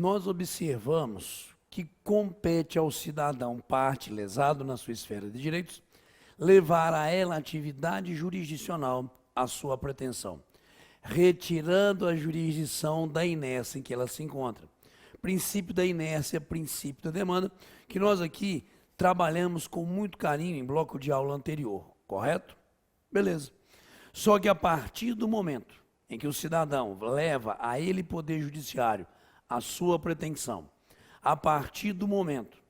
nós observamos que compete ao cidadão parte lesado na sua esfera de direitos levar a ela atividade jurisdicional à sua pretensão, retirando a jurisdição da inércia em que ela se encontra. Princípio da inércia, princípio da demanda, que nós aqui trabalhamos com muito carinho em bloco de aula anterior, correto? Beleza. Só que a partir do momento em que o cidadão leva a ele poder judiciário a sua pretensão, a partir do momento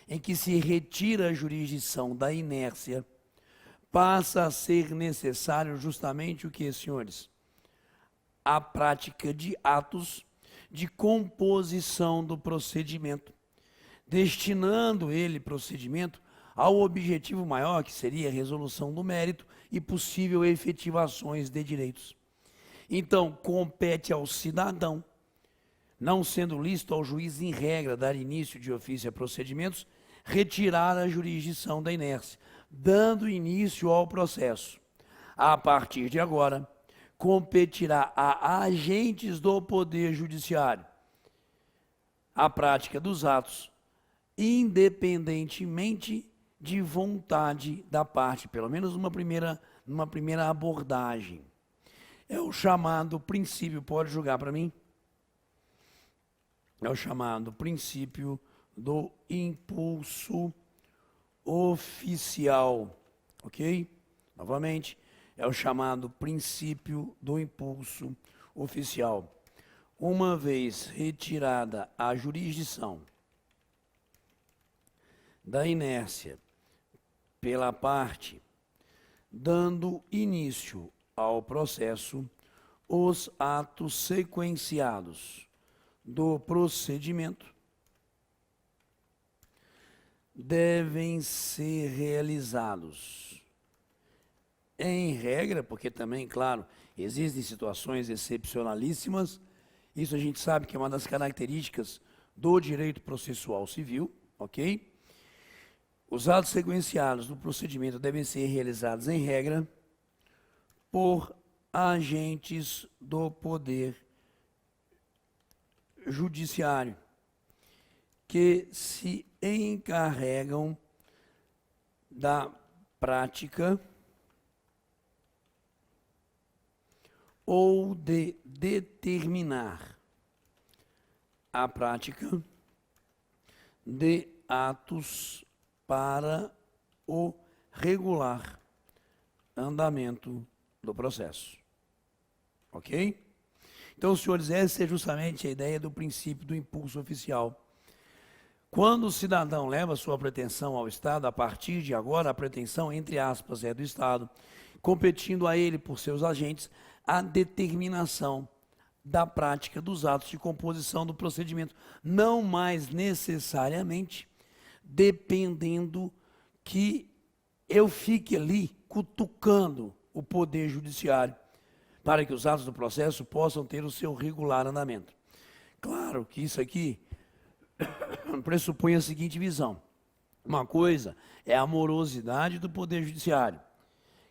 em que se retira a jurisdição da inércia, passa a ser necessário justamente o que, senhores? A prática de atos de composição do procedimento, destinando ele, procedimento, ao objetivo maior, que seria a resolução do mérito e possível efetivações de direitos. Então, compete ao cidadão, não sendo lícito ao juiz em regra dar início de ofício a procedimentos, retirar a jurisdição da inércia, dando início ao processo. A partir de agora, competirá a agentes do Poder Judiciário a prática dos atos, independentemente de vontade da parte, pelo menos numa primeira abordagem. É o chamado princípio, pode julgar para mim? É o chamado princípio do impulso oficial, ok? Novamente, é o chamado princípio do impulso oficial. Uma vez retirada a jurisdição da inércia pela parte, dando início ao processo, os atos sequenciados do procedimento devem ser realizados em regra, porque também, claro, existem situações excepcionalíssimas, isso a gente sabe que é uma das características do direito processual civil, ok? Os atos sequenciados do procedimento devem ser realizados em regra por agentes do Poder Judiciário, que se encarregam da prática ou de determinar a prática de atos para o regular andamento do processo. Ok? Então, senhores, essa é justamente a ideia do princípio do impulso oficial. Quando o cidadão leva sua pretensão ao Estado, a partir de agora, a pretensão, entre aspas, é do Estado, competindo a ele por seus agentes a determinação da prática dos atos de composição do procedimento, não mais necessariamente dependendo que eu fique ali cutucando o Poder Judiciário para que os atos do processo possam ter o seu regular andamento. Claro que isso aqui pressupõe a seguinte visão. Uma coisa é a morosidade do Poder Judiciário,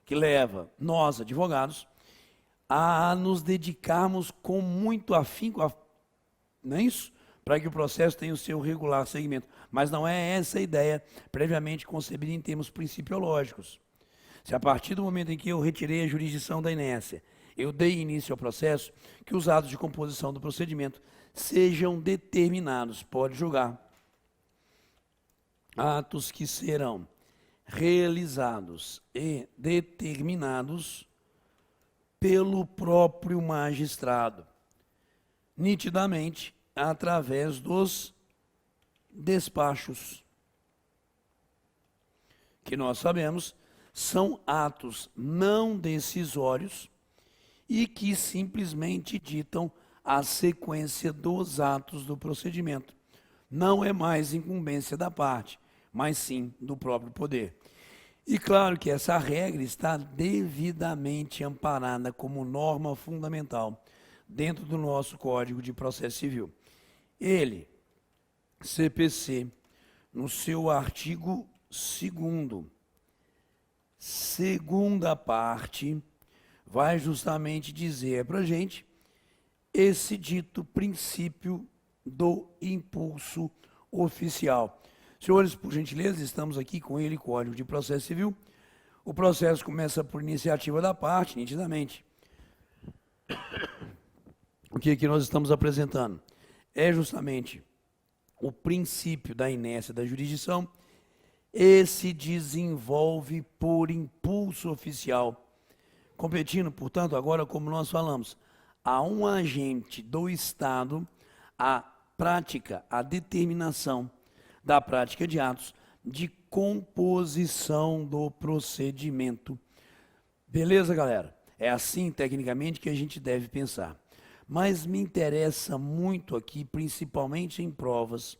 que leva nós, advogados, a nos dedicarmos com muito afinco, não é isso? Para que o processo tenha o seu regular segmento. Mas não é essa a ideia previamente concebida em termos principiológicos. Se a partir do momento em que eu retirei a jurisdição da inércia, eu dei início ao processo, que os atos de composição do procedimento sejam determinados, pode julgar. Atos que serão realizados e determinados pelo próprio magistrado, nitidamente através dos despachos, que nós sabemos são atos não decisórios e que simplesmente ditam a sequência dos atos do procedimento. Não é mais incumbência da parte, mas sim do próprio poder. E claro que essa regra está devidamente amparada como norma fundamental dentro do nosso Código de Processo Civil. Ele, CPC, no seu artigo 2º, segunda parte, vai justamente dizer para a gente esse dito princípio do impulso oficial. Senhores, por gentileza, estamos aqui com ele, Código de Processo Civil. O processo começa por iniciativa da parte, nitidamente. O que nós estamos apresentando? É justamente o princípio da inércia da jurisdição. Esse desenvolve por impulso oficial, competindo, portanto, agora, como nós falamos, a um agente do Estado a prática, a determinação da prática de atos de composição do procedimento. Beleza, galera? É assim, tecnicamente, que a gente deve pensar. Mas me interessa muito aqui, principalmente em provas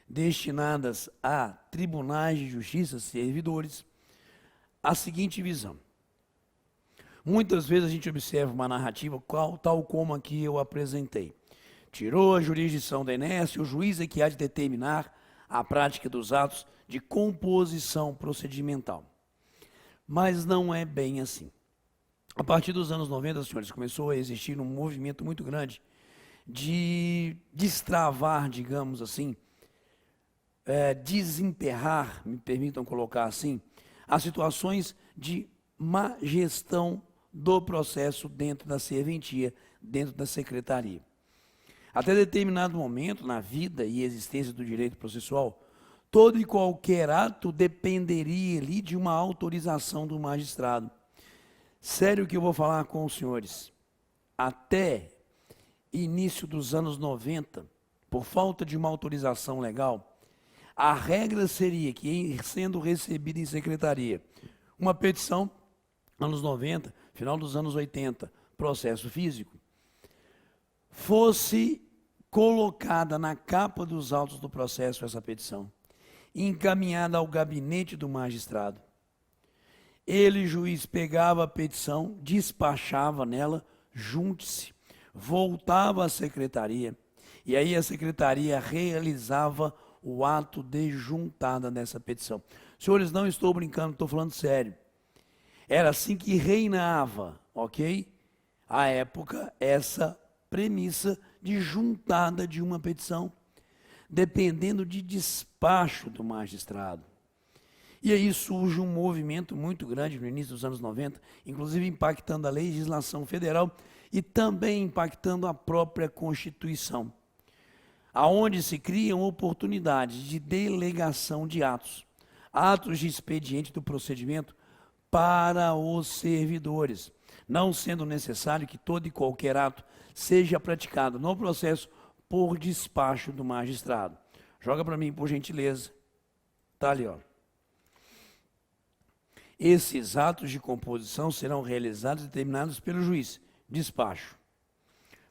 destinadas a tribunais de justiça, servidores, a seguinte visão. Muitas vezes a gente observa uma narrativa tal como aqui eu apresentei. Tirou a jurisdição da inércia, o juiz é que há de determinar a prática dos atos de composição procedimental. Mas não é bem assim. A partir dos anos 90, senhores, começou a existir um movimento muito grande de destravar, digamos assim, desemperrar, me permitam colocar assim, as situações de má gestão do processo dentro da serventia, dentro da secretaria. Até determinado momento na vida e existência do direito processual, todo e qualquer ato dependeria ali de uma autorização do magistrado. Sério que eu vou falar com os senhores. Até início dos anos 90, por falta de uma autorização legal, a regra seria que, sendo recebida em secretaria, uma petição, anos 90, final dos anos 80, processo físico, fosse colocada na capa dos autos do processo essa petição, encaminhada ao gabinete do magistrado. Ele, juiz, pegava a petição, despachava nela, junte-se, voltava à secretaria, e aí a secretaria realizava o ato de juntada dessa petição. Senhores, não estou brincando, estou falando sério. Era assim que reinava, ok? À época, essa premissa de juntada de uma petição, dependendo de despacho do magistrado. E aí surge um movimento muito grande no início dos anos 90, inclusive impactando a legislação federal e também impactando a própria Constituição, aonde se criam oportunidades de delegação de atos, atos de expediente do procedimento para os servidores, não sendo necessário que todo e qualquer ato seja praticado no processo por despacho do magistrado. Joga para mim, por gentileza. Está ali, ó. Esses atos de composição serão realizados e determinados pelo juiz, despacho,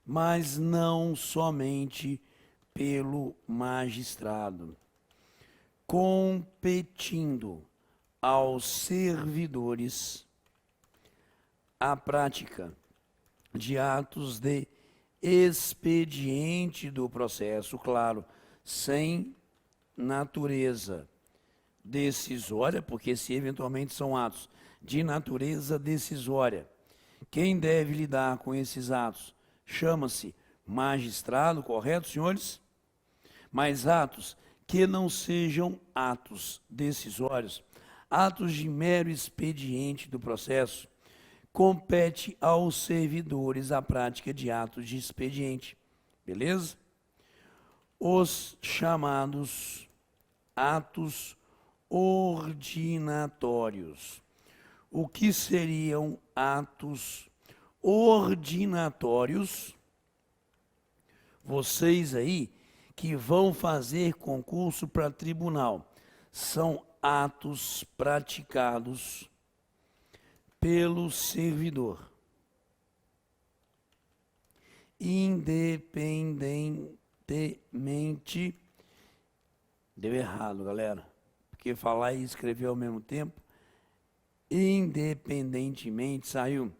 mas não somente pelo magistrado, competindo aos servidores a prática de atos de expediente do processo, claro, sem natureza decisória, porque se eventualmente são atos de natureza decisória, quem deve lidar com esses atos chama-se magistrado, correto, senhores? Mas atos que não sejam atos decisórios, atos de mero expediente do processo, compete aos servidores a prática de atos de expediente, beleza? Os chamados atos ordinatórios. O que seriam atos ordinatórios? Vocês aí que vão fazer concurso para tribunal, são atos praticados pelo servidor, independentemente, deu errado, galera, porque falar e escrever ao mesmo tempo, independentemente, saiu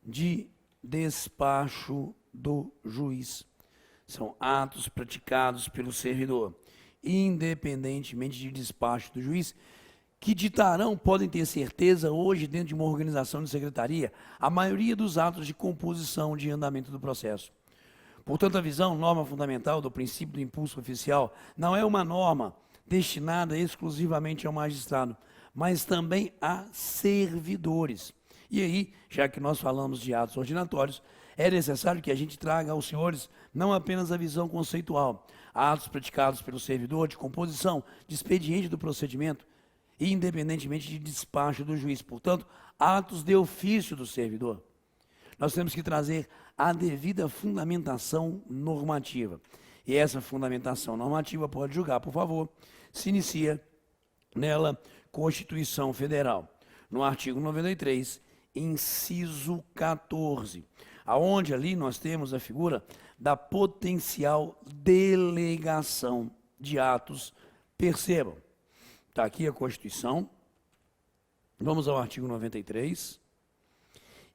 de despacho do juiz. São atos praticados pelo servidor, independentemente de despacho do juiz, que ditarão, podem ter certeza, hoje dentro de uma organização de secretaria, a maioria dos atos de composição de andamento do processo. Portanto, a visão, norma fundamental do princípio do impulso oficial, não é uma norma destinada exclusivamente ao magistrado, mas também a servidores. E aí, já que nós falamos de atos ordinatórios, é necessário que a gente traga aos senhores não apenas a visão conceitual, atos praticados pelo servidor de composição, de expediente do procedimento, independentemente de despacho do juiz. Portanto, atos de ofício do servidor. Nós temos que trazer a devida fundamentação normativa. E essa fundamentação normativa, pode julgar, por favor, se inicia nela Constituição Federal, no artigo 93, inciso 14, aonde ali nós temos a figura da potencial delegação de atos. Percebam, está aqui a Constituição, vamos ao artigo 93,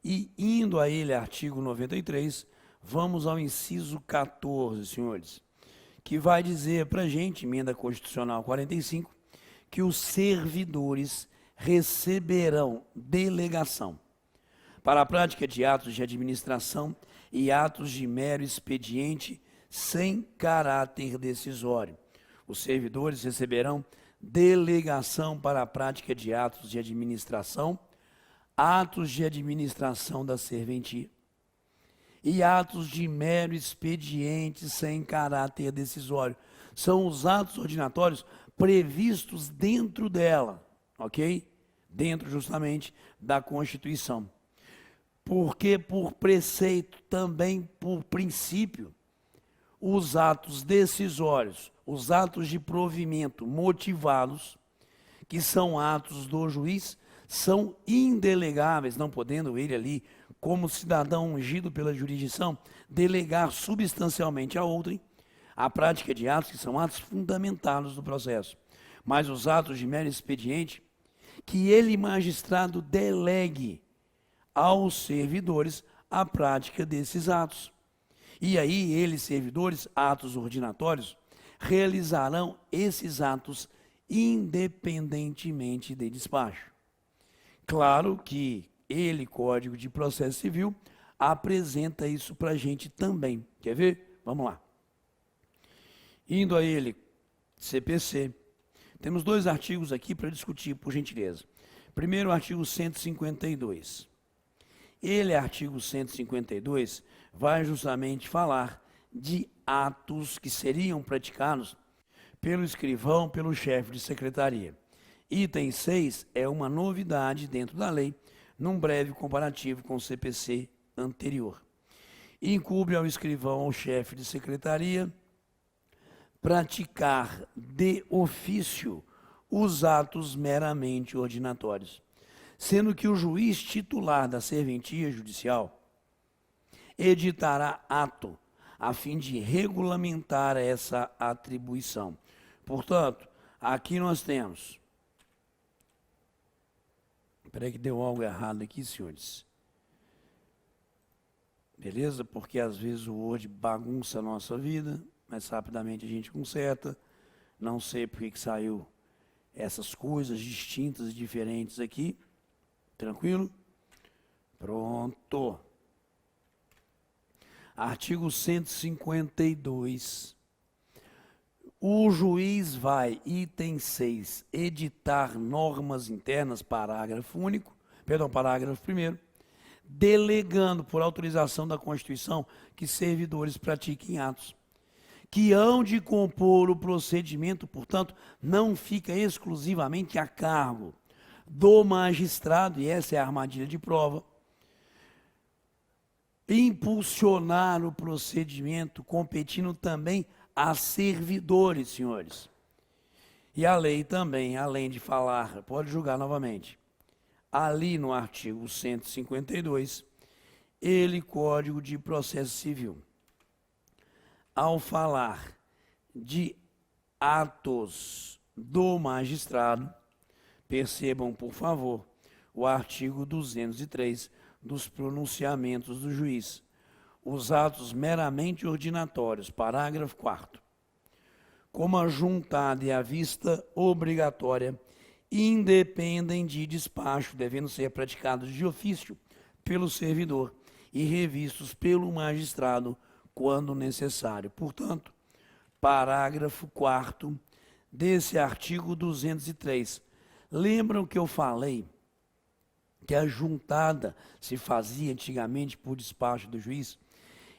e indo a ele, artigo 93, vamos ao inciso 14, senhores, que vai dizer para a gente, emenda constitucional 45, que os servidores receberão delegação para a prática de atos de administração e atos de mero expediente sem caráter decisório. Os servidores receberão delegação para a prática de atos de administração, atos de administração da serventia e atos de mero expediente sem caráter decisório. São os atos ordinatórios previstos dentro dela, ok? Dentro justamente da Constituição. Porque por preceito, também por princípio, os atos decisórios, os atos de provimento motivados, que são atos do juiz, são indelegáveis, não podendo ele ali, como cidadão ungido pela jurisdição, delegar substancialmente a outrem a prática de atos que são atos fundamentados do processo. Mas os atos de mero expediente, que ele, magistrado, delegue aos servidores a prática desses atos. E aí, eles, servidores, atos ordinatórios, realizarão esses atos independentemente de despacho. Claro que ele, Código de Processo Civil, apresenta isso para a gente também. Quer ver? Vamos lá. Indo a ele, CPC, temos dois artigos aqui para discutir, por gentileza. Primeiro, o artigo 152. Ele, artigo 152, vai justamente falar de atos que seriam praticados pelo escrivão, pelo chefe de secretaria. Item 6 é uma novidade dentro da lei, num breve comparativo com o CPC anterior. Incumbe ao escrivão ou chefe de secretaria praticar de ofício os atos meramente ordinatórios, sendo que o juiz titular da serventia judicial editará ato a fim de regulamentar essa atribuição. Portanto, aqui nós temos... Espera aí que deu algo errado aqui, senhores. Beleza? Porque às vezes o Word bagunça a nossa vida, mas rapidamente a gente conserta. Não sei por que saiu essas coisas distintas e diferentes aqui. Tranquilo? Pronto. Artigo 152. O juiz vai, item 6, editar normas internas, parágrafo 1º, delegando por autorização da Constituição que servidores pratiquem atos que hão de compor o procedimento, portanto, não fica exclusivamente a cargo do magistrado, e essa é a armadilha de prova, impulsionar o procedimento, competindo também a servidores, senhores. E a lei também, além de falar, pode julgar novamente, ali no artigo 152, ele, Código de Processo Civil, ao falar de atos do magistrado, percebam, por favor, o artigo 203 dos pronunciamentos do juiz. Os atos meramente ordinatórios, parágrafo 4º, como a juntada e a vista obrigatória, independem de despacho, devendo ser praticados de ofício pelo servidor e revistos pelo magistrado quando necessário. Portanto, parágrafo 4º desse artigo 203. Lembram que eu falei que a juntada se fazia antigamente por despacho do juiz?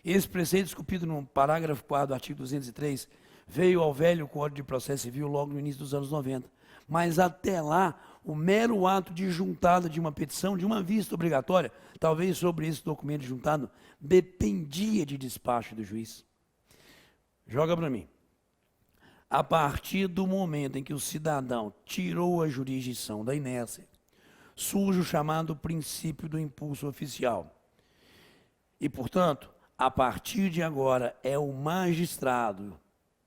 Esse preceito, esculpido no parágrafo 4º do artigo 203, veio ao velho Código de Processo Civil logo no início dos anos 90. Mas até lá, o mero ato de juntada de uma petição, de uma vista obrigatória, talvez sobre esse documento juntado, dependia de despacho do juiz. Joga para mim. A partir do momento em que o cidadão tirou a jurisdição da inércia, surge o chamado princípio do impulso oficial. E, portanto, a partir de agora, é o magistrado,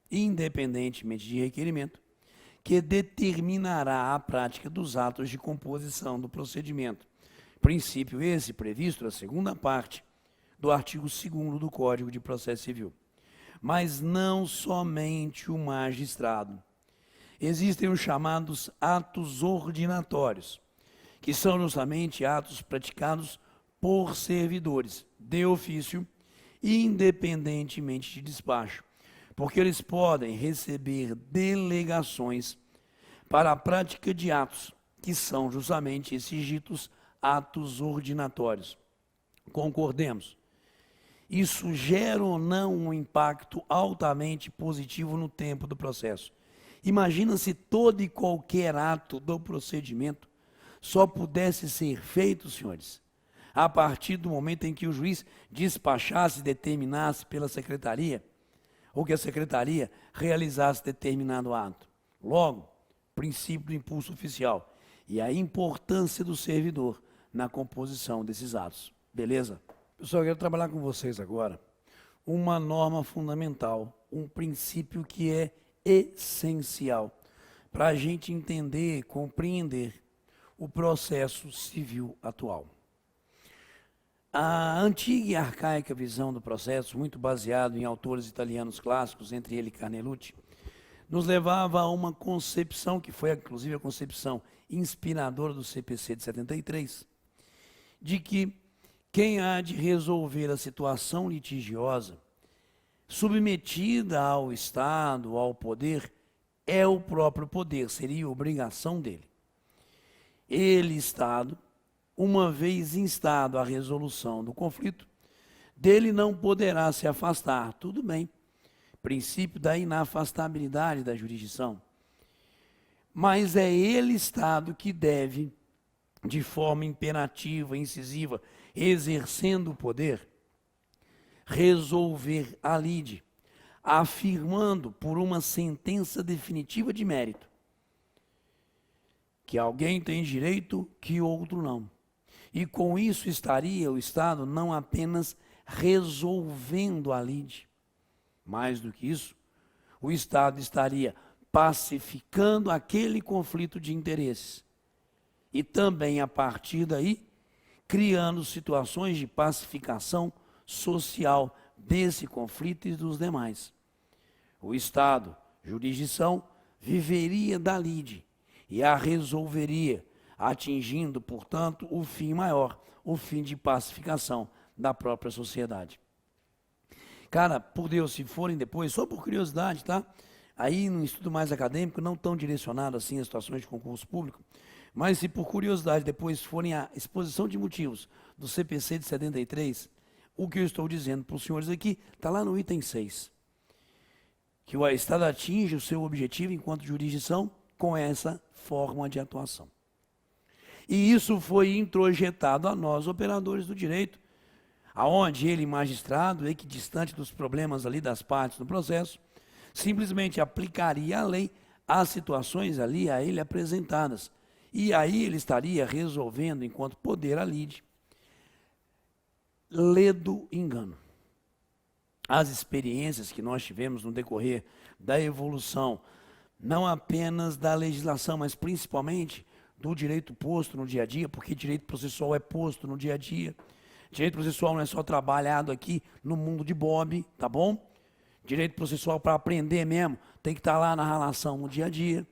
independentemente de requerimento, que determinará a prática dos atos de composição do procedimento. Princípio esse previsto na segunda parte do artigo 2º do Código de Processo Civil. Mas não somente o magistrado. Existem os chamados atos ordinatórios, que são justamente atos praticados por servidores de ofício, independentemente de despacho, porque eles podem receber delegações para a prática de atos, que são justamente esses ditos atos ordinatórios. Concordemos. Isso gera ou não um impacto altamente positivo no tempo do processo. Imagina se todo e qualquer ato do procedimento só pudesse ser feito, senhores, a partir do momento em que o juiz despachasse e determinasse pela secretaria, ou que a secretaria realizasse determinado ato. Logo, princípio do impulso oficial e a importância do servidor na composição desses atos. Beleza? Pessoal, eu quero trabalhar com vocês agora uma norma fundamental, um princípio que é essencial para a gente entender, compreender o processo civil atual. A antiga e arcaica visão do processo, muito baseado em autores italianos clássicos, entre ele Carnelucci, nos levava a uma concepção, que foi inclusive a concepção inspiradora do CPC de 73, de que quem há de resolver a situação litigiosa, submetida ao Estado, ao poder, é o próprio poder, seria obrigação dele. Ele, Estado, uma vez instado à resolução do conflito, dele não poderá se afastar. Tudo bem, princípio da inafastabilidade da jurisdição. Mas é ele, Estado, que deve, de forma imperativa, incisiva, exercendo o poder, resolver a lide, afirmando por uma sentença definitiva de mérito que alguém tem direito que outro não. E com isso estaria o Estado não apenas resolvendo a lide, mais do que isso, o Estado estaria pacificando aquele conflito de interesses e também, a partir daí, criando situações de pacificação social desse conflito e dos demais. O Estado, jurisdição, viveria da lide e a resolveria, atingindo, portanto, o fim maior, o fim de pacificação da própria sociedade. Cara, por Deus, se forem depois, só por curiosidade, tá? Aí, num estudo mais acadêmico, não tão direcionado assim a situações de concurso público, mas se por curiosidade depois forem a exposição de motivos do CPC de 73, o que eu estou dizendo para os senhores aqui, está lá no item 6. Que o Estado atinge o seu objetivo enquanto jurisdição com essa forma de atuação. E isso foi introjetado a nós, operadores do direito, aonde ele, magistrado, equidistante dos problemas ali das partes do processo, simplesmente aplicaria a lei às situações ali a ele apresentadas. E aí ele estaria resolvendo, enquanto poder a lide, ledo engano. As experiências que nós tivemos no decorrer da evolução, não apenas da legislação, mas principalmente do direito posto no dia a dia, porque direito processual é posto no dia a dia. Direito processual não é só trabalhado aqui no mundo de Bob, tá bom? Direito processual para aprender mesmo, tem que estar lá na relação no dia a dia.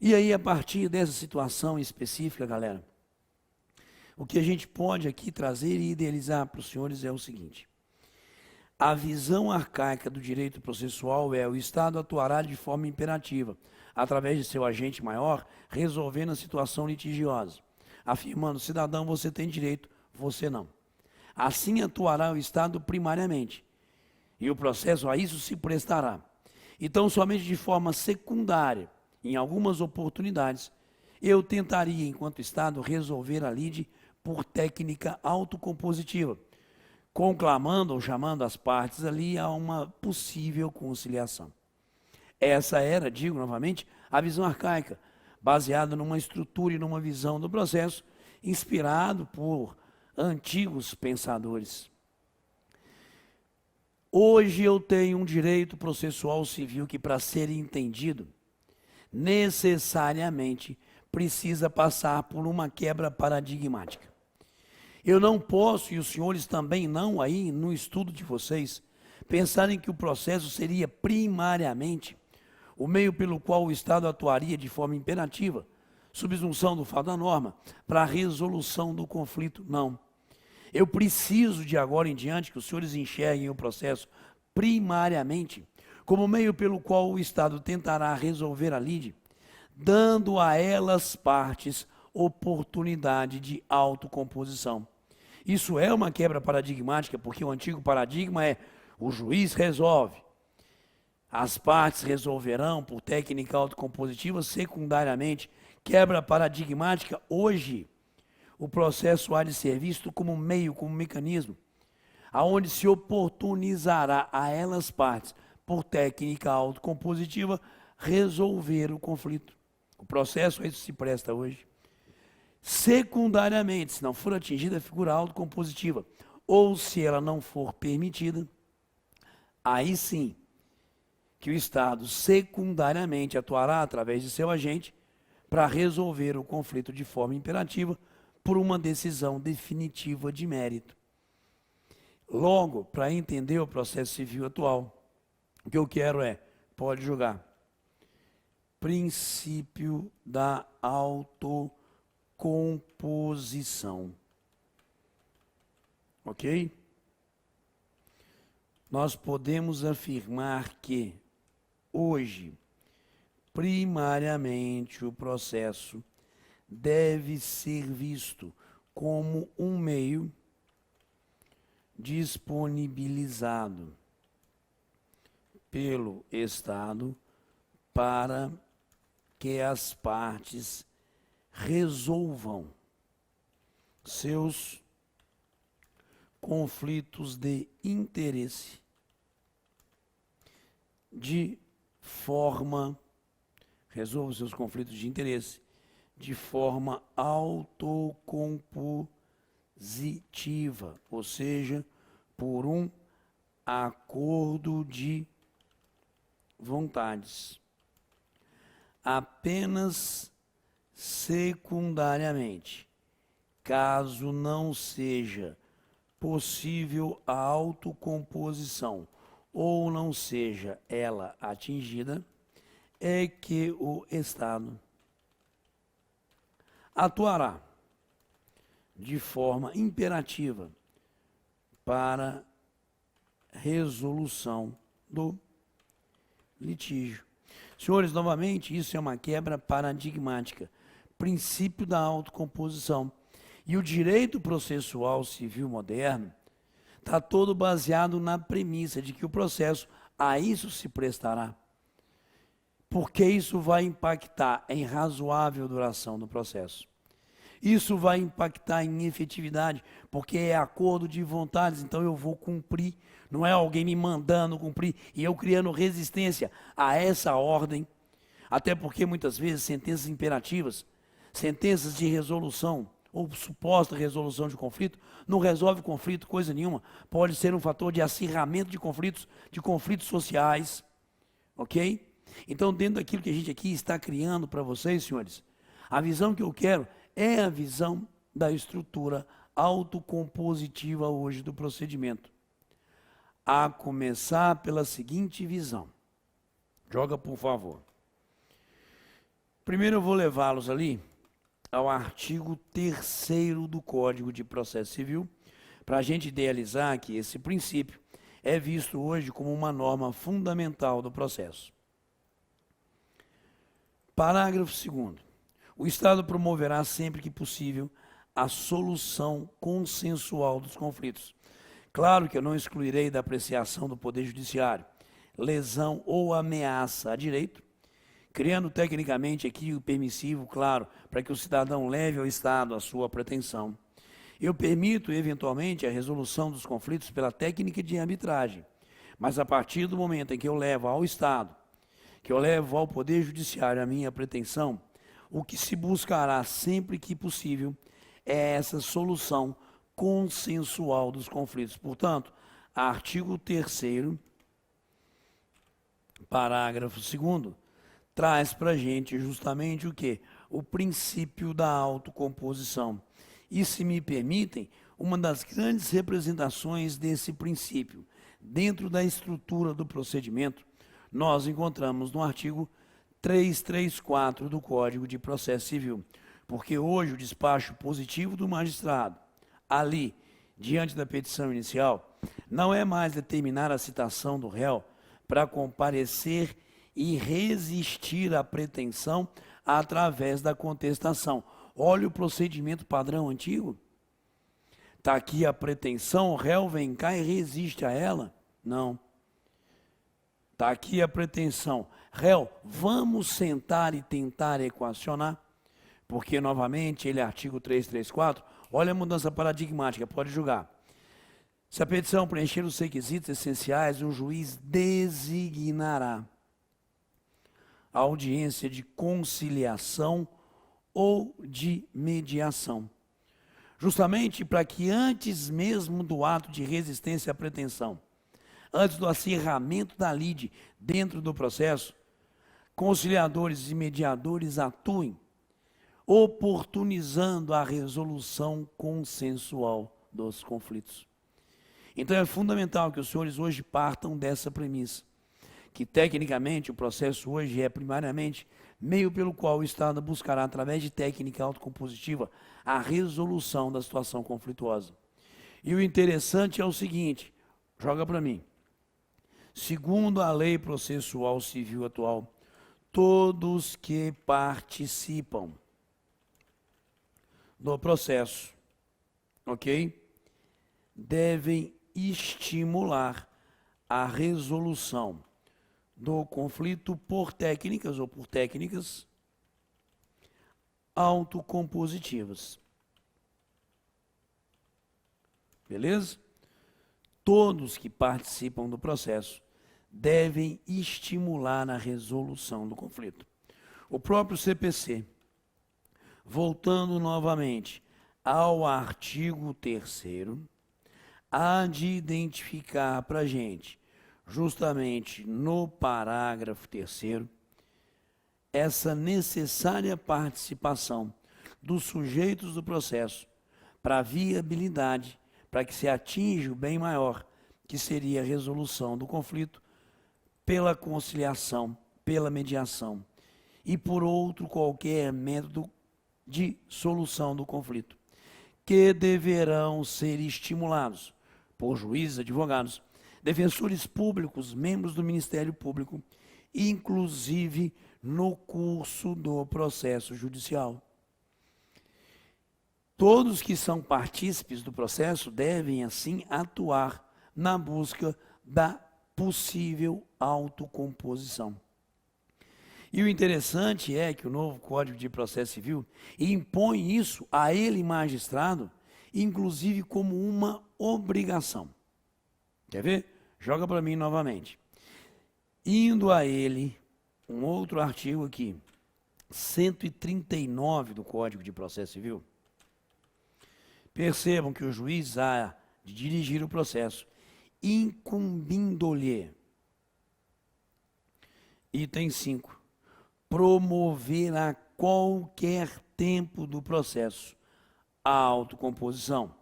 E aí, a partir dessa situação específica, galera, o que a gente pode aqui trazer e idealizar para os senhores é o seguinte. A visão arcaica do direito processual é: o Estado atuará de forma imperativa, através de seu agente maior, resolvendo a situação litigiosa, afirmando: cidadão, você tem direito, você não. Assim atuará o Estado primariamente, e o processo a isso se prestará. Então, somente de forma secundária, em algumas oportunidades, eu tentaria, enquanto Estado, resolver a lide por técnica autocompositiva, conclamando ou chamando as partes ali a uma possível conciliação. Essa era, digo novamente, a visão arcaica, baseada numa estrutura e numa visão do processo, inspirado por antigos pensadores. Hoje eu tenho um direito processual civil que, para ser entendido, necessariamente precisa passar por uma quebra paradigmática. Eu não posso, e os senhores também não, aí no estudo de vocês, pensarem que o processo seria primariamente o meio pelo qual o Estado atuaria de forma imperativa, subsunção do fato da norma, para a resolução do conflito. Não. Eu preciso, de agora em diante, que os senhores enxerguem o processo primariamente como meio pelo qual o Estado tentará resolver a lide, dando a elas partes oportunidade de autocomposição. Isso é uma quebra paradigmática, porque o antigo paradigma é: o juiz resolve, as partes resolverão por técnica autocompositiva secundariamente. Quebra paradigmática. Hoje, o processo há de ser visto como meio, como mecanismo, aonde se oportunizará a elas partes, por técnica autocompositiva, resolver o conflito. O processo a isso se presta hoje. Secundariamente, se não for atingida a figura autocompositiva, ou se ela não for permitida, aí sim que o Estado secundariamente atuará através de seu agente para resolver o conflito de forma imperativa por uma decisão definitiva de mérito. Logo, para entender o processo civil atual, o que eu quero é, pode julgar, princípio da autocomposição. Ok? Nós podemos afirmar que, hoje, primariamente, o processo deve ser visto como um meio disponibilizado pelo Estado para que as partes resolvam seus conflitos de interesse de forma autocompositiva, ou seja, por um acordo de vontades. Apenas secundariamente, caso não seja possível a autocomposição ou não seja ela atingida, é que o Estado atuará de forma imperativa para resolução do litígio. Senhores, novamente, isso é uma quebra paradigmática, princípio da autocomposição. E o direito processual civil moderno está todo baseado na premissa de que o processo a isso se prestará, porque isso vai impactar em razoável duração do processo. Isso vai impactar em efetividade, porque é acordo de vontades, então eu vou cumprir, não é alguém me mandando cumprir e eu criando resistência a essa ordem, até porque muitas vezes sentenças imperativas, sentenças de resolução ou suposta resolução de conflito, não resolve conflito coisa nenhuma, pode ser um fator de acirramento de conflitos sociais, ok? Então, dentro daquilo que a gente aqui está criando para vocês, senhores, a visão que eu quero é a visão da estrutura autocompositiva hoje do procedimento. A começar pela seguinte visão. Joga, por favor. Primeiro eu vou levá-los ali ao artigo 3º do Código de Processo Civil, para a gente idealizar que esse princípio é visto hoje como uma norma fundamental do processo. Parágrafo 2º. O Estado promoverá sempre que possível a solução consensual dos conflitos. Claro que eu não excluirei da apreciação do Poder Judiciário lesão ou ameaça a direito, criando tecnicamente equívoco permissivo, claro, para que o cidadão leve ao Estado a sua pretensão. Eu permito, eventualmente, a resolução dos conflitos pela técnica de arbitragem, mas a partir do momento em que eu levo ao Estado, que eu levo ao Poder Judiciário a minha pretensão, o que se buscará sempre que possível é essa solução consensual dos conflitos. Portanto, artigo 3º, parágrafo 2º, traz para a gente justamente o quê? O princípio da autocomposição. E, se me permitem, uma das grandes representações desse princípio, dentro da estrutura do procedimento, nós encontramos no artigo 334 do Código de Processo Civil, porque hoje o despacho positivo do magistrado, ali, diante da petição inicial, não é mais determinar a citação do réu para comparecer e resistir à pretensão através da contestação. Olha o procedimento padrão antigo. Está aqui a pretensão, o réu vem cá e resiste a ela? Não. Está aqui a pretensão. Réu, vamos sentar e tentar equacionar? Porque, novamente, ele é artigo 334, olha a mudança paradigmática, pode julgar. Se a petição preencher os requisitos essenciais, o juiz designará a audiência de conciliação ou de mediação. Justamente para que antes mesmo do ato de resistência à pretensão, antes do acirramento da lide dentro do processo, conciliadores e mediadores atuem, oportunizando a resolução consensual dos conflitos. Então é fundamental que os senhores hoje partam dessa premissa, que tecnicamente o processo hoje é primariamente meio pelo qual o Estado buscará, através de técnica autocompositiva, a resolução da situação conflituosa. E o interessante é o seguinte, joga para mim. Segundo a lei processual civil atual, todos que participam do processo, ok? Devem estimular a resolução do conflito por técnicas ou por técnicas autocompositivas. Beleza? Todos que participam do processo devem estimular a resolução do conflito. O próprio CPC, voltando novamente ao artigo 3º, há de identificar para a gente, justamente no parágrafo 3º, essa necessária participação dos sujeitos do processo para a viabilidade, para que se atinja o bem maior, que seria a resolução do conflito pela conciliação, pela mediação e por outro qualquer método de solução do conflito, que deverão ser estimulados por juízes, advogados, defensores públicos, membros do Ministério Público, inclusive no curso do processo judicial. Todos que são partícipes do processo devem, assim, atuar na busca da possível autocomposição. E o interessante é que o novo Código de Processo Civil impõe isso a ele, magistrado, inclusive como uma obrigação. Quer ver? Joga para mim novamente. Indo a ele, um outro artigo aqui, 139 do Código de Processo Civil. Percebam que o juiz há de dirigir o processo, incumbindo-lhe. Item 5. Promover a qualquer tempo do processo a autocomposição,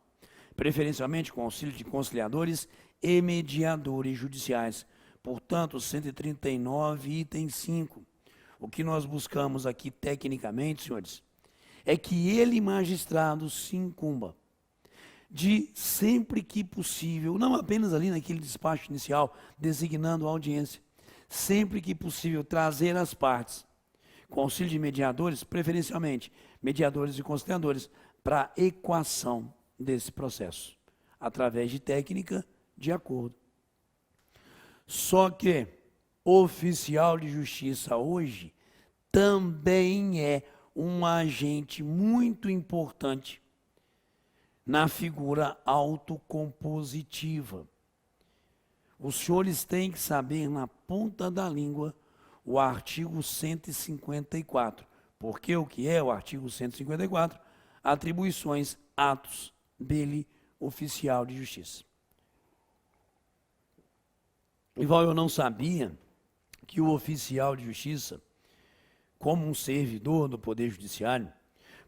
preferencialmente com auxílio de conciliadores e mediadores judiciais. Portanto, 139, item 5. O que nós buscamos aqui tecnicamente, senhores, é que ele, magistrado, se incumba de sempre que possível, não apenas ali naquele despacho inicial, designando a audiência, sempre que possível trazer as partes, com auxílio de mediadores, preferencialmente mediadores e conciliadores, para a equação desse processo, através de técnica de acordo. Só que oficial de justiça hoje também é um agente muito importante na figura autocompositiva. Os senhores têm que saber na ponta da língua o artigo 154. Porque o que é o artigo 154? Atribuições, atos dele, oficial de justiça. Igual eu não sabia que o oficial de justiça, como um servidor do Poder Judiciário,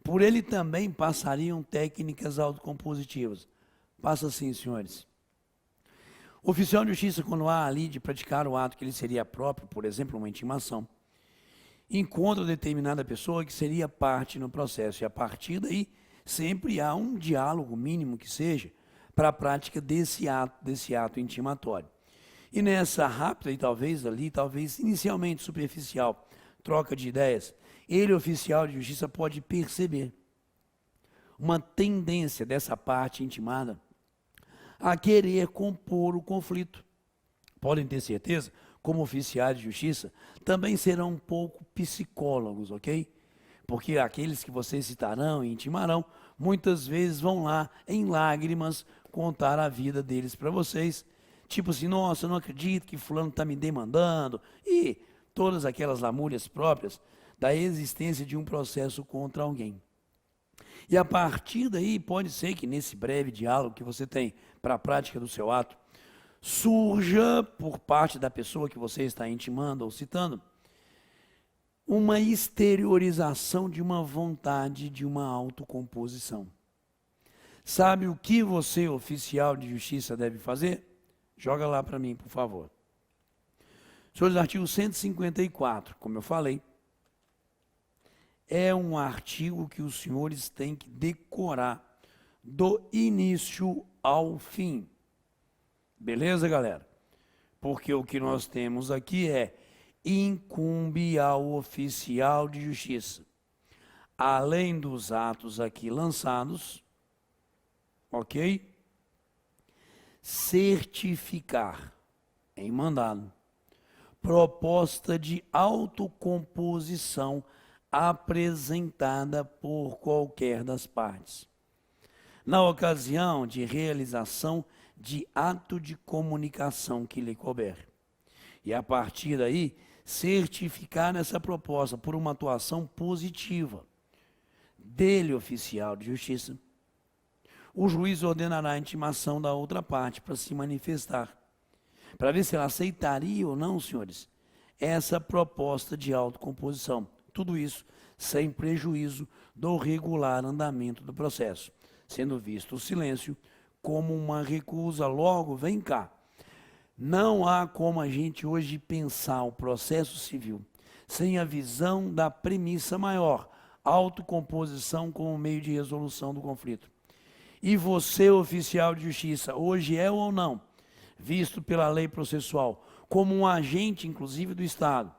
por ele também passariam técnicas autocompositivas. Passa assim, senhores. O oficial de justiça, quando há ali de praticar o ato que lhe seria próprio, por exemplo, uma intimação, encontra determinada pessoa que seria parte no processo. E a partir daí, sempre há um diálogo mínimo que seja para a prática desse ato intimatório. E nessa rápida e talvez inicialmente superficial, troca de ideias, ele, oficial de justiça, pode perceber uma tendência dessa parte intimada a querer compor o conflito. Podem ter certeza, como oficiais de justiça, também serão um pouco psicólogos, ok? Porque aqueles que vocês citarão e intimarão, muitas vezes vão lá, em lágrimas, contar a vida deles para vocês. Tipo assim, nossa, eu não acredito que fulano está me demandando. E todas aquelas lamúrias próprias da existência de um processo contra alguém. E a partir daí, pode ser que nesse breve diálogo que você tem para a prática do seu ato, surja, por parte da pessoa que você está intimando ou citando, uma exteriorização de uma vontade de uma autocomposição. Sabe o que você, oficial de justiça, deve fazer? Joga lá para mim, por favor. Senhores, artigo 154, como eu falei, é um artigo que os senhores têm que decorar do início ao fim. Beleza, galera? Porque o que nós temos aqui é: incumbe ao oficial de justiça, além dos atos aqui lançados, ok? Certificar em mandado proposta de autocomposição apresentada por qualquer das partes, na ocasião de realização de ato de comunicação que lhe couber. E a partir daí, certificar essa proposta por uma atuação positiva dele, oficial de justiça. O juiz ordenará a intimação da outra parte para se manifestar, para ver se ela aceitaria ou não, senhores, essa proposta de autocomposição. Tudo isso sem prejuízo do regular andamento do processo, sendo visto o silêncio como uma recusa. Logo, vem cá. Não há como a gente hoje pensar o processo civil sem a visão da premissa maior, autocomposição como meio de resolução do conflito. E você, oficial de justiça, hoje é ou não visto pela lei processual como um agente, inclusive, do Estado,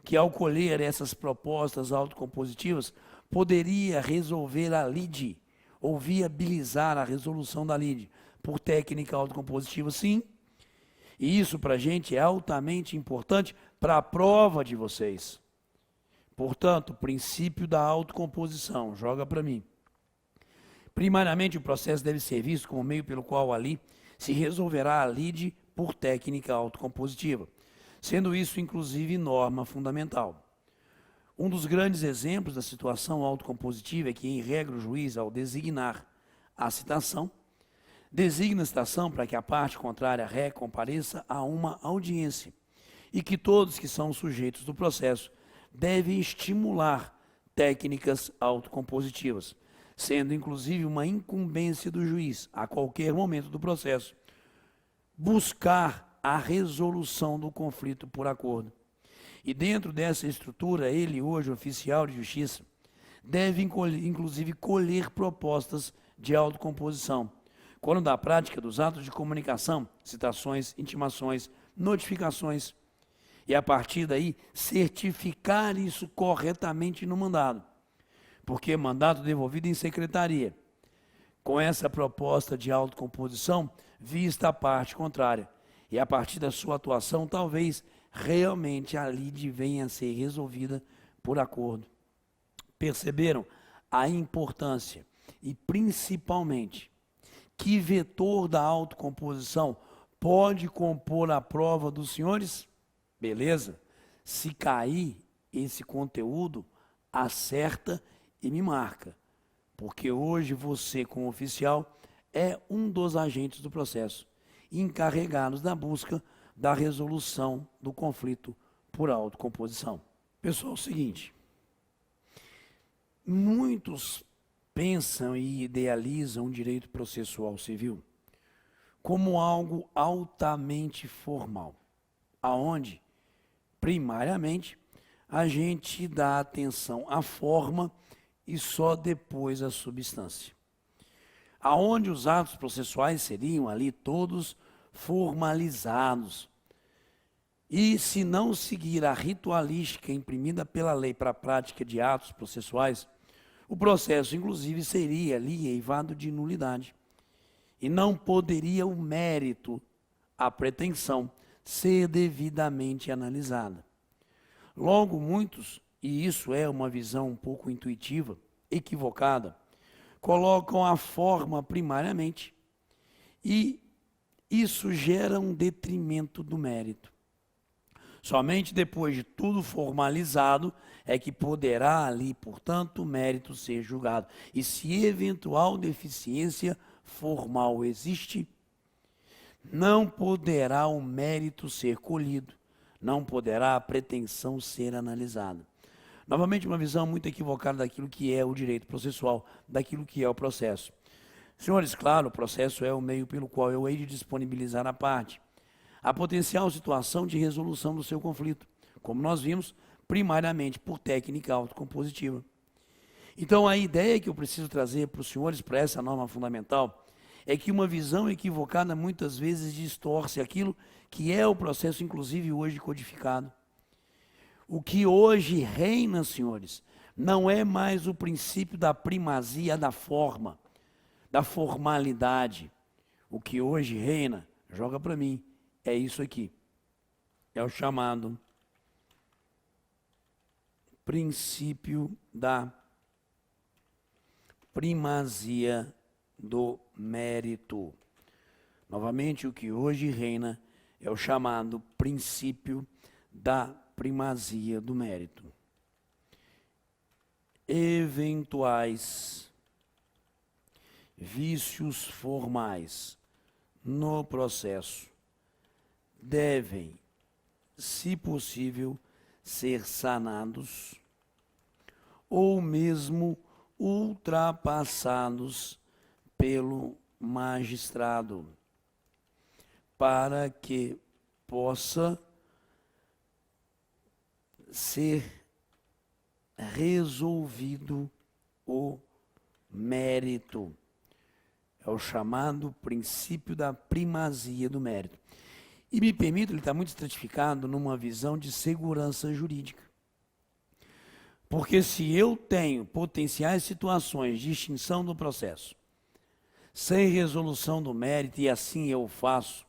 que ao colher essas propostas autocompositivas, poderia resolver a lide, ou viabilizar a resolução da lide, por técnica autocompositiva, sim. E isso para a gente é altamente importante para a prova de vocês. Portanto, o princípio da autocomposição, joga para mim. Primariamente, o processo deve ser visto como meio pelo qual ali se resolverá a lide por técnica autocompositiva, sendo isso, inclusive, norma fundamental. Um dos grandes exemplos da situação autocompositiva é que, em regra, o juiz, ao designar a citação, designa a citação para que a parte contrária compareça a uma audiência e que todos que são sujeitos do processo devem estimular técnicas autocompositivas, sendo, inclusive, uma incumbência do juiz, a qualquer momento do processo, buscar a resolução do conflito por acordo. E dentro dessa estrutura, ele, hoje, oficial de justiça, deve, inclusive, colher propostas de autocomposição, quando da prática dos atos de comunicação, citações, intimações, notificações, e a partir daí certificar isso corretamente no mandado, porque mandato devolvido em secretaria, com essa proposta de autocomposição, vista a parte contrária, e a partir da sua atuação, talvez realmente a lide venha a ser resolvida por acordo. Perceberam a importância e principalmente que vetor da autocomposição pode compor a prova dos senhores? Beleza? Se cair esse conteúdo, acerta e me marca, porque hoje você, como oficial, é um dos agentes do processo, encarregados da busca da resolução do conflito por autocomposição. Pessoal, é o seguinte, muitos pensam e idealizam o direito processual civil como algo altamente formal, aonde, primariamente, a gente dá atenção à forma e só depois à substância. Aonde os atos processuais seriam ali todos formalizados. E se não seguir a ritualística imprimida pela lei para a prática de atos processuais, o processo, inclusive, seria ali eivado de nulidade. E não poderia o mérito, a pretensão, ser devidamente analisada. Logo, muitos, e isso é uma visão um pouco intuitiva, equivocada, colocam a forma primariamente e isso gera um detrimento do mérito. Somente depois de tudo formalizado é que poderá ali, portanto, o mérito ser julgado. E se eventual deficiência formal existe, não poderá o mérito ser colhido, não poderá a pretensão ser analisada. Novamente, uma visão muito equivocada daquilo que é o direito processual, daquilo que é o processo. Senhores, claro, o processo é o meio pelo qual eu hei de disponibilizar a parte a potencial situação de resolução do seu conflito, como nós vimos, primariamente por técnica autocompositiva. Então, a ideia que eu preciso trazer para os senhores, para essa norma fundamental, é que uma visão equivocada muitas vezes distorce aquilo que é o processo, inclusive hoje codificado. O que hoje reina, senhores, não é mais o princípio da primazia da forma, da formalidade. O que hoje reina, joga para mim, é isso aqui. É o chamado princípio da primazia do mérito. Novamente, o que hoje reina é o chamado princípio da primazia do mérito. Eventuais vícios formais no processo devem, se possível, ser sanados ou mesmo ultrapassados pelo magistrado, para que possa ser resolvido o mérito. É o chamado princípio da primazia do mérito. E me permito, ele está muito estratificado numa visão de segurança jurídica. Porque se eu tenho potenciais situações de extinção do processo, sem resolução do mérito, e assim eu faço,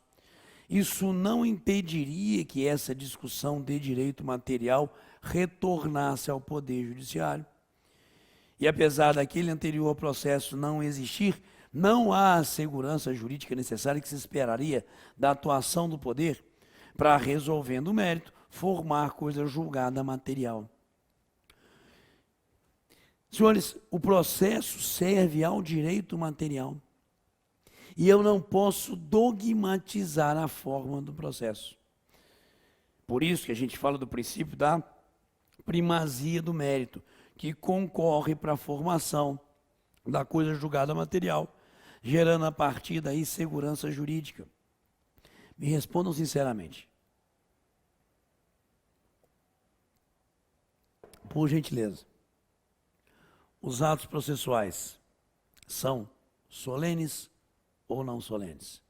isso não impediria que essa discussão de direito material retornasse ao Poder Judiciário. E apesar daquele anterior processo não existir, não há a segurança jurídica necessária que se esperaria da atuação do poder para, resolvendo o mérito, formar coisa julgada material. Senhores, o processo serve ao direito material. E eu não posso dogmatizar a forma do processo. Por isso que a gente fala do princípio da primazia do mérito, que concorre para a formação da coisa julgada material, gerando a partir daí segurança jurídica. Me respondam sinceramente. Por gentileza. Os atos processuais são solenes ou não solenes.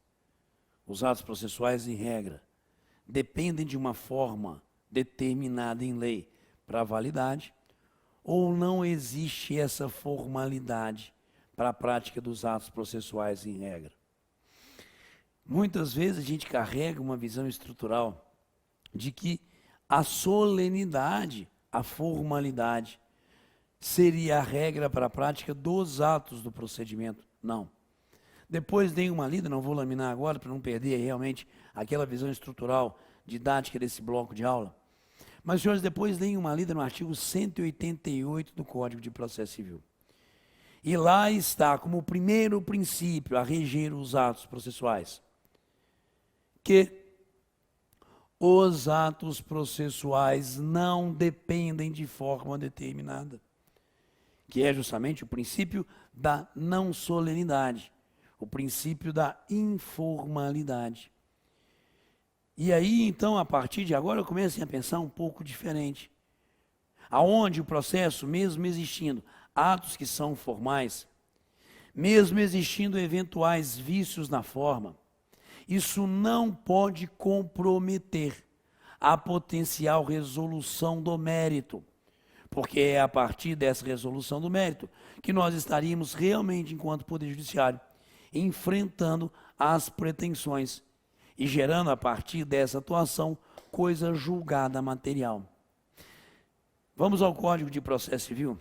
Os atos processuais, em regra, dependem de uma forma determinada em lei para validade, ou não existe essa formalidade para a prática dos atos processuais, em regra. Muitas vezes a gente carrega uma visão estrutural de que a solenidade, a formalidade, seria a regra para a prática dos atos do procedimento. Não. Depois dei uma lida, não vou laminar agora para não perder realmente aquela visão estrutural didática desse bloco de aula. Mas, senhores, depois deem uma lida no artigo 188 do Código de Processo Civil. E lá está como primeiro princípio a reger os atos processuais, que os atos processuais não dependem de forma determinada, que é justamente o princípio da não solenidade, o princípio da informalidade. E aí, então, a partir de agora, eu começo a pensar um pouco diferente. Aonde o processo, mesmo existindo atos que são formais, mesmo existindo eventuais vícios na forma, isso não pode comprometer a potencial resolução do mérito, porque é a partir dessa resolução do mérito que nós estaríamos realmente, enquanto Poder Judiciário, enfrentando as pretensões e gerando a partir dessa atuação coisa julgada material. Vamos ao Código de Processo Civil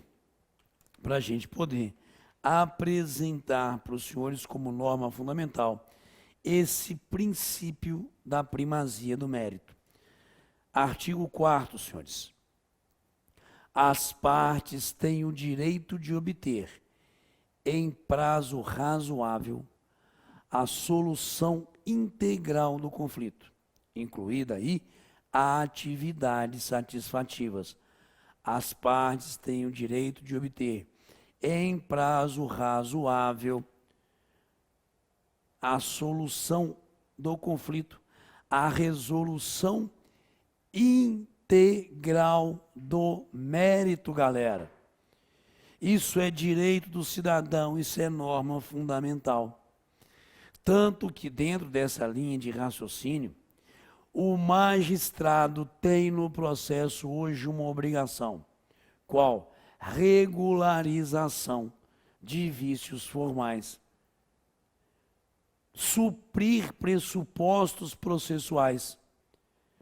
para a gente poder apresentar para os senhores como norma fundamental esse princípio da primazia do mérito. Artigo 4º, senhores. As partes têm o direito de obter, em prazo razoável, a solução integral do conflito, incluída aí atividades satisfativas. As partes têm o direito de obter, em prazo razoável, a solução do conflito, a resolução integral do mérito, galera. Isso é direito do cidadão, isso é norma fundamental. Tanto que dentro dessa linha de raciocínio, o magistrado tem no processo hoje uma obrigação. Qual? Regularização de vícios formais. Suprir pressupostos processuais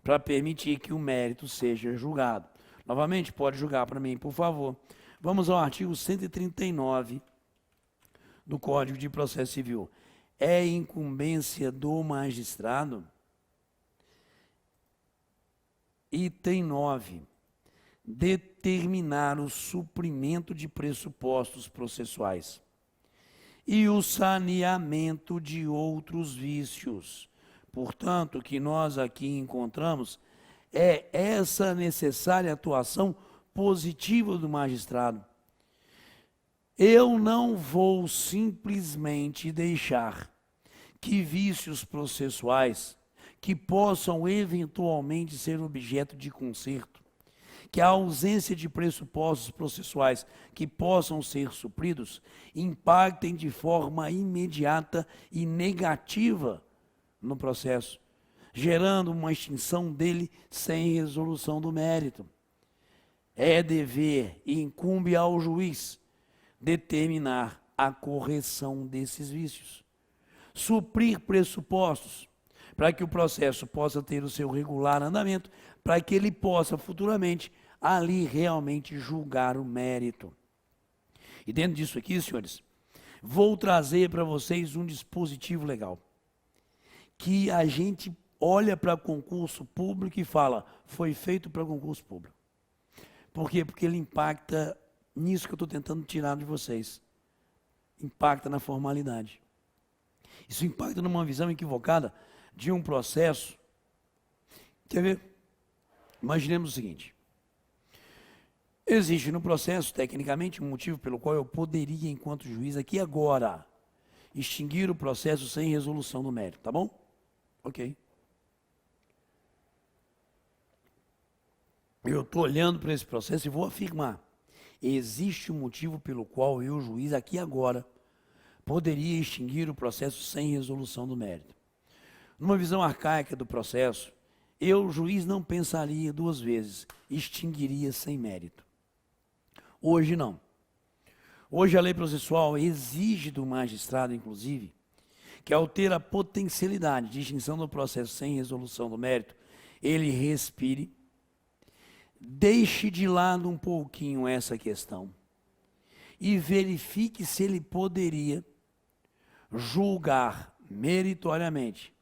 para permitir que o mérito seja julgado. Novamente, pode julgar para mim, por favor. Vamos ao artigo 139 do Código de Processo Civil. É incumbência do magistrado, item 9, determinar o suprimento de pressupostos processuais e o saneamento de outros vícios. Portanto, o que nós aqui encontramos é essa necessária atuação positiva do magistrado. Eu não vou simplesmente deixar que vícios processuais que possam eventualmente ser objeto de conserto, que a ausência de pressupostos processuais que possam ser supridos impactem de forma imediata e negativa no processo, gerando uma extinção dele sem resolução do mérito. É dever e incumbe ao juiz determinar a correção desses vícios, suprir pressupostos para que o processo possa ter o seu regular andamento, para que ele possa futuramente ali realmente julgar o mérito. E dentro disso aqui, senhores, vou trazer para vocês um dispositivo legal, que a gente olha para concurso público e fala, foi feito para concurso público. Por quê? Porque ele impacta nisso que eu estou tentando tirar de vocês. Impacta na formalidade. Isso impacta numa visão equivocada de um processo. Quer ver? Imaginemos o seguinte. Existe no processo, tecnicamente, um motivo pelo qual eu poderia, enquanto juiz, aqui agora, extinguir o processo sem resolução do mérito, tá bom? Ok. Eu estou olhando para esse processo e vou afirmar. Existe um motivo pelo qual eu, juiz, aqui agora, poderia extinguir o processo sem resolução do mérito. Numa visão arcaica do processo, o juiz não pensaria duas vezes, extinguiria sem mérito. Hoje não. Hoje a lei processual exige do magistrado, inclusive, que ao ter a potencialidade de extinção do processo sem resolução do mérito, ele respire, deixe de lado um pouquinho essa questão e verifique se ele poderia julgar meritoriamente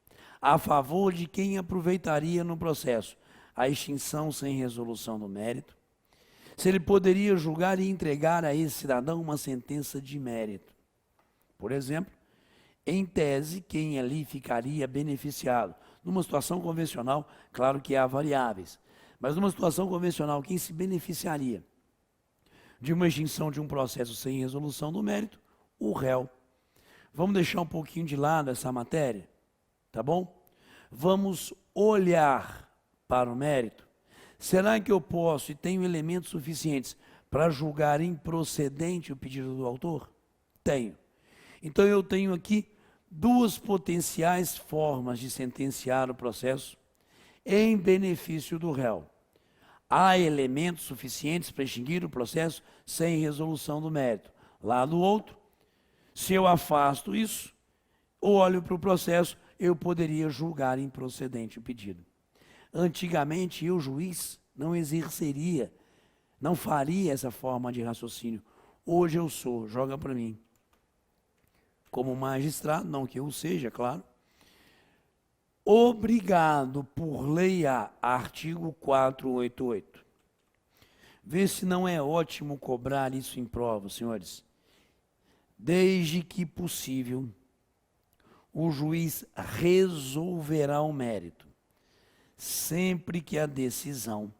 a favor de quem aproveitaria no processo a extinção sem resolução do mérito, se ele poderia julgar e entregar a esse cidadão uma sentença de mérito. Por exemplo, em tese, quem ali ficaria beneficiado? Numa situação convencional, claro que há variáveis, mas numa situação convencional, quem se beneficiaria de uma extinção de um processo sem resolução do mérito? O réu. Vamos deixar um pouquinho de lado essa matéria, tá bom? Vamos olhar para o mérito. Será que eu posso e tenho elementos suficientes para julgar improcedente o pedido do autor? Tenho. Então eu tenho aqui duas potenciais formas de sentenciar o processo em benefício do réu. Há elementos suficientes para extinguir o processo sem resolução do mérito. Lá do outro, se eu afasto isso, olho para o processo, eu poderia julgar improcedente o pedido. Antigamente, o juiz não exerceria, não faria essa forma de raciocínio. Hoje eu sou, joga para mim. Como magistrado, não que eu seja, claro, obrigado por lei A, artigo 488. Vê se não é ótimo cobrar isso em prova, senhores. Desde que possível, o juiz resolverá o mérito, sempre que a decisão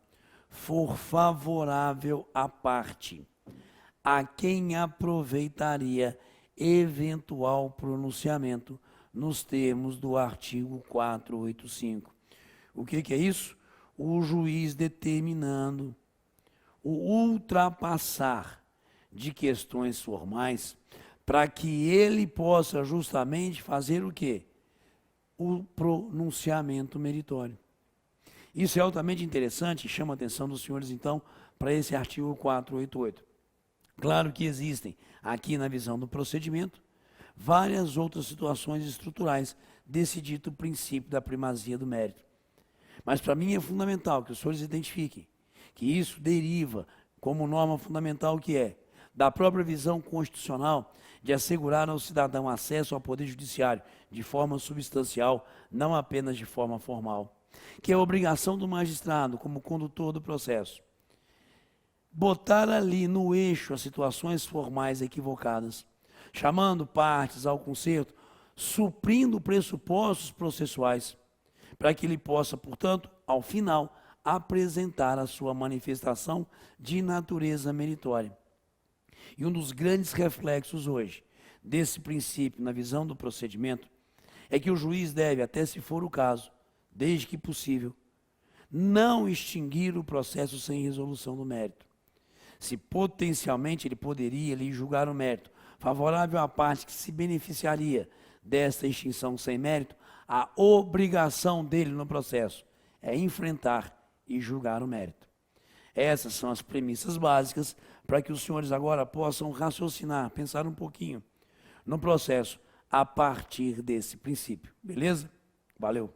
for favorável à parte, a quem aproveitaria eventual pronunciamento nos termos do artigo 485. O que é isso? O juiz determinando o ultrapassar de questões formais para que ele possa justamente fazer o quê? O pronunciamento meritório. Isso é altamente interessante e chama a atenção dos senhores, então, para esse artigo 488. Claro que existem, aqui na visão do procedimento, várias outras situações estruturais desse dito princípio da primazia do mérito. Mas para mim é fundamental que os senhores identifiquem que isso deriva como norma fundamental que é da própria visão constitucional de assegurar ao cidadão acesso ao poder judiciário de forma substancial, não apenas de forma formal, que é a obrigação do magistrado como condutor do processo botar ali no eixo as situações formais equivocadas, chamando partes ao concerto, suprindo pressupostos processuais, para que ele possa, portanto, ao final, apresentar a sua manifestação de natureza meritória. E um dos grandes reflexos hoje desse princípio na visão do procedimento é que o juiz deve, até se for o caso, desde que possível, não extinguir o processo sem resolução do mérito. Se potencialmente ele poderia ali julgar o mérito favorável à parte que se beneficiaria desta extinção sem mérito, a obrigação dele no processo é enfrentar e julgar o mérito. Essas são as premissas básicas para que os senhores agora possam raciocinar, pensar um pouquinho no processo a partir desse princípio. Beleza? Valeu!